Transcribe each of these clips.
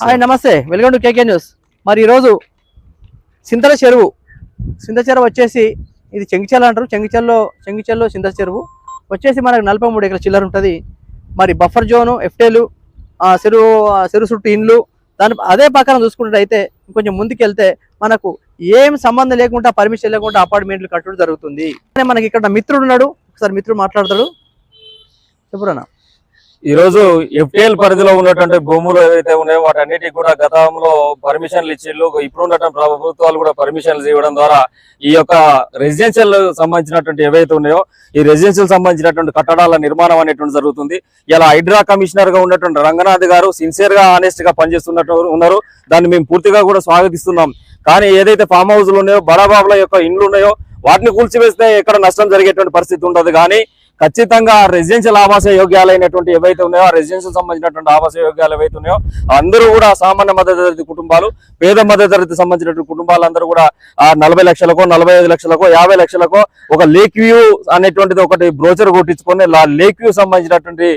Hi నమస్తే, welcome to KK news. మరి ఈరోజు సింతల చెరువు వచ్చేసి ఇది చెంగిచెల్ల అంటారు. చెంగిచెల్లో సింతల చెరువు వచ్చేసి మనకు 43 ఎకరాల చిల్లర ఉంటుంది. మరి బఫర్ జోను, ఎఫ్టేలు, చెరువు చుట్టూ ఇండ్లు, దాని అదే ప్రకారం చూసుకుంటే అయితే కొంచెం ముందుకెళ్తే మనకు ఏం సంబంధం లేకుండా, పర్మిషన్ లేకుండా అపార్ట్మెంట్లు కట్టడం జరుగుతుంది. మనకి ఇక్కడ మిత్రుడు ఉన్నాడు, ఒకసారి మిత్రుడు మాట్లాడతాడు. చెప్పురన్నా. ఈరోజు ఎఫ్టీఎల్ పరిధిలో ఉన్నటువంటి భూములు ఏవైతే ఉన్నాయో వాటన్నిటికీ కూడా గతంలో పర్మిషన్లు ఇచ్చిళ్ళు. ఇప్పుడు ఉన్నటువంటి ప్రభుత్వాలు కూడా పర్మిషన్లు ఇవ్వడం ద్వారా ఈ యొక్క రెసిడెన్షియల్ సంబంధించినటువంటి ఏవైతే ఉన్నాయో ఈ రెసిడెన్షియల్ సంబంధించినటువంటి కట్టడాల నిర్మాణం అనేటువంటి జరుగుతుంది. ఇలా హైడ్రా కమిషనర్ గా ఉన్నటువంటి రంగనాథ్ గారు సిన్సియర్ గా, ఆనెస్ట్ గా పనిచేస్తున్నట్టు ఉన్నారు. దాన్ని మేము పూర్తిగా కూడా స్వాగతిస్తున్నాం. కానీ ఏదైతే ఫామ్ హౌస్లు ఉన్నాయో, బడాబాబుల యొక్క ఇండ్లు ఉన్నాయో వాటిని కూల్చివేస్తే ఎక్కడ నష్టం జరిగేటువంటి పరిస్థితి ఉండదు. కానీ ఖచ్చితంగా రెసిడెన్షియల్ ఆవాస యోగ్యాలైనటువంటి ఏవైతే ఉన్నాయో, ఆ రెసిడెన్షియల్ సంబంధించినటువంటి ఆవాస యోగ్యాలు ఏవైతే ఉన్నాయో అందరూ కూడా సామాన్య మధ్యతరగతి కుటుంబాలు, పేద మధ్యతరగతి సంబంధించినటువంటి కుటుంబాలందరూ కూడా 40 లక్షలకో, 45 లక్షలకో, 50 లక్షలకో ఒక లేక్ వ్యూ అనేటువంటిది ఒకటి బ్రోచర్ కొట్టించుకొని లేక్ వ్యూ సంబంధించినటువంటి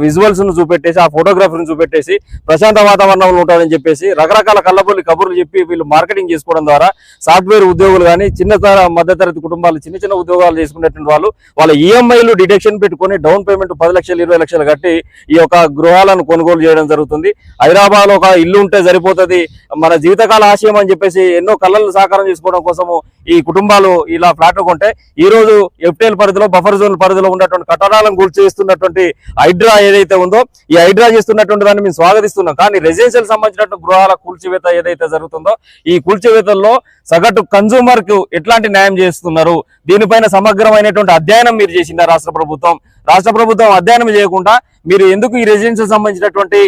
విజువల్స్ ను చూపెట్టేసి, ఆ ఫోటోగ్రఫీని చూపెట్టేసి ప్రశాంత వాతావరణంలో ఉంటారని చెప్పేసి రకరకాల కళ్ళబొల్లి కబుర్లు చెప్పి వీళ్ళు మార్కెటింగ్ చేసుకోవడం ద్వారా సాఫ్ట్వేర్ ఉద్యోగులు కానీ, చిన్న మధ్యతరగతి కుటుంబాలు చిన్న చిన్న ఉద్యోగాలు చేసుకునేటువంటి వాళ్ళు వాళ్ళ ఈఎంఐలు డిడక్షన్ పెట్టుకొని డౌన్ పేమెంట్ 10 లక్షలు 20 లక్షలు కట్టి ఈ యొక్క గృహాలను కొనుగోలు చేయడం జరుగుతుంది. హైదరాబాద్ లో ఒక ఇల్లు ఉంటే సరిపోతుంది, మన జీవితకాల ఆశయం అని చెప్పేసి ఎన్నో కళలను సాకారం చేసుకోవడం కోసము ఈ కుటుంబాలు ఇలా ఫ్లాట్ కొంటే ఈ రోజు ఎఫ్టీఎల్ పరిధిలో, బఫర్ జోన్ పరిధిలో ఉన్నటువంటి కట్టడాలను కూల్చేస్తున్నటువంటి హైడ్రా ఏదైతే ఉందో ఈ హైడ్రా చేస్తున్నటువంటి దాన్ని మేము స్వాగతిస్తున్నాం. కానీ రెసిడెన్షియల్ సంబంధించినటువంటి గృహాల కూల్చివేత ఏదైతే జరుగుతుందో ఈ కూల్చివేతల్లో సగటు కన్సూమర్ కు ఎట్లాంటి న్యాయం చేస్తున్నారు, దీనిపైన సమగ్రమైనటువంటి అధ్యయనం మీరు చేసిందా రాష్ట్ర ప్రభుత్వం అధ్యయనం చేయకుండా మీరు ఎందుకు ఈ రెసిడెన్షియల్ సంబంధించినటువంటి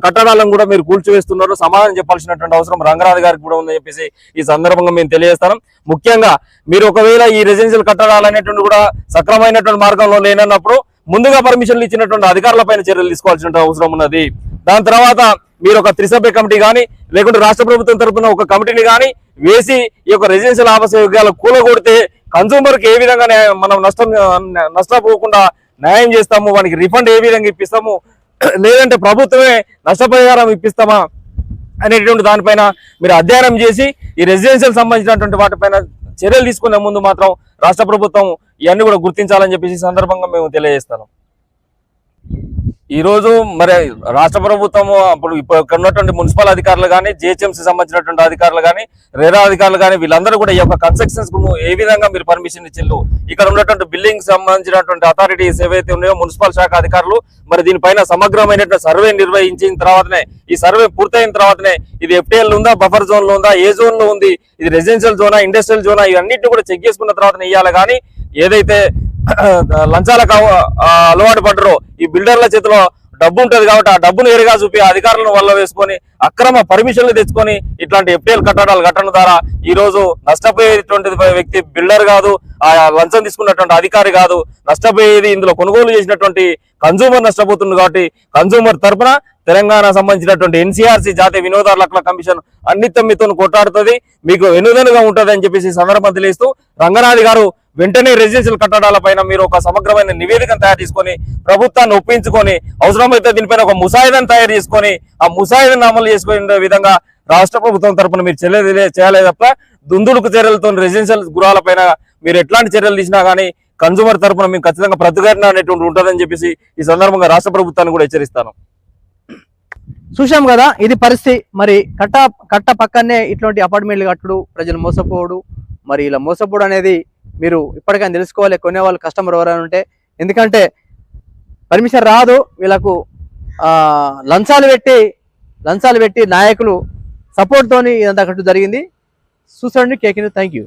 కట్టడాలను కూడా మీరు కూల్చివేస్తున్నారు? సమాధానం చెప్పాల్సినటువంటి అవసరం రంగనాథ్ గారికి కూడా ఉందని చెప్పేసి ఈ సందర్భంగా మేము తెలియజేస్తాం. ముఖ్యంగా మీరు ఒకవేళ ఈ రెసిడెన్షియల్ కట్టడాలు అనేటువంటి కూడా సక్రమైనటువంటి మార్గంలో లేనప్పుడు ముందుగా పర్మిషన్లు ఇచ్చినటువంటి అధికారులపైన చర్యలు తీసుకోవాల్సిన అవసరం ఉన్నది. దాని తర్వాత మీరు ఒక త్రిసభ్య కమిటీ కానీ, లేకుంటే రాష్ట్ర ప్రభుత్వం తరఫున ఒక కమిటీని కానీ వేసి ఈ యొక్క రెసిడెన్షియల్ ఆవాస యోగ్యాలు కూలగొడితే కన్సూమర్ కి ఏ విధంగా మనం నష్టపోకుండా న్యాయం చేస్తాము, వానికి రిఫండ్ ఏ విధంగా ఇప్పిస్తాము, లేదంటే ప్రభుత్వమే నష్టపరిహారం ఇప్పిస్తామా అనేటువంటి దానిపైన మీరు అధ్యయనం చేసి ఈ రెసిడెన్షియల్ సంబంధించినటువంటి వాటిపైన చర్యలు తీసుకునే ముందు మాత్రం రాష్ట్ర ప్రభుత్వం ఇవన్నీ కూడా గుర్తించాలని చెప్పేసి సందర్భంగా మేము తెలియజేస్తాం. ఈ రోజు మరి రాష్ట్ర ప్రభుత్వము ఇప్పుడు ఉన్నటువంటి మున్సిపల్ అధికారులు కానీ, జిహెచ్ఎంసీ సంబంధించినటువంటి అధికారులు కానీ, రెరా అధికారులు కానీ వీళ్ళందరూ కూడా ఈ యొక్క కన్స్ట్రక్షన్స్ కు ఏ విధంగా మీరు పర్మిషన్ ఇచ్చిల్లు, ఇక్కడ ఉన్నటువంటి బిల్డింగ్ సంబంధించినటువంటి అథారిటీస్ ఏవైతే ఉన్నాయో మున్సిపల్ శాఖ అధికారులు మరి దీనిపైన సమగ్రమైనటువంటి సర్వే నిర్వహించిన తర్వాతనే, ఈ సర్వే పూర్తయిన తర్వాతనే ఇది ఎఫ్టీఎల్ ఉందా, బఫర్ జోన్ లో ఉందా, ఏ జోన్ లో ఉంది, ఇది రెసిడెన్షియల్ జోనా, ఇండస్ట్రియల్ జోనా, ఇవన్నిటిని కూడా చెక్ చేసుకున్న తర్వాతనే ఇవ్వాలి. కానీ ఏదైతే లంచాలకు అలవాటు పడ్డరో ఈ బిల్డర్ల చేతిలో డబ్బు ఉంటది కాబట్టి ఆ డబ్బును ఎరుగా చూపి అధికారులను వల్ల వేసుకొని అక్రమ పర్మిషన్లు తెచ్చుకొని ఇట్లాంటి ఎఫ్టీఎల్ కట్టడాలు కట్టడం ద్వారా ఈ రోజు నష్టపోయేటువంటి వ్యక్తి బిల్డర్ కాదు, ఆ లంచం తీసుకున్నటువంటి అధికారి కాదు, నష్టపోయేది ఇందులో కొనుగోలు చేసినటువంటి కన్సూమర్ నష్టపోతుంది. కాబట్టి కన్సూమర్ తరఫున తెలంగాణ సంబంధించినటువంటి ఎన్సీఆర్సీ జాతీయ వినోదాల హక్కుల కమిషన్ అన్ని తమ్మితో కొట్టాడుతుంది, మీకు వెనుదనుగా ఉంటుంది అని చెప్పేసి సందర్భం తెలియస్తూ రంగనాథ్ గారు వెంటనే రెసిడెన్షియల్ కట్టడాల పైన మీరు ఒక సమగ్రమైన నివేదికను తయారు చేసుకొని ప్రభుత్వాన్ని ఒప్పించుకొని అవసరమైతే దీనిపైన ఒక ముసాయిదాను తయారు చేసుకొని ఆ ముసాయిదాను అమలు చేసుకునే విధంగా రాష్ట్ర ప్రభుత్వం తరఫున మీరు చేయాలి తప్ప దుందుడుకు చర్యలతో రెసిడెన్షియల్ గృహాలపైన మీరు ఎట్లాంటి చర్యలు తీసినా కానీ కన్సూమర్ తరఫున మేము ఖచ్చితంగా ప్రతిఘటన అనేటువంటి ఉంటుందని చెప్పేసి ఈ సందర్భంగా రాష్ట్ర ప్రభుత్వాన్ని కూడా హెచ్చరిస్తాను. చూసాం కదా, ఇది పరిస్థితి. మరి కట్ట పక్కనే ఇట్లాంటి అపార్ట్మెంట్లు కట్టుడు, ప్రజలు మోసపోవడు. మరి ఇలా మోసపోవడం అనేది మీరు ఇప్పటికైనా తెలుసుకోవాలి, కొనే వాళ్ళు కస్టమర్ ఎవరైనా ఉంటే. ఎందుకంటే పర్మిషన్ రాదు, వీళ్ళకు లంచాలు పెట్టి నాయకులు సపోర్ట్ తోని ఇదంతా కట్టు జరిగింది. చూసండి కేకే న్యూస్. Thank you.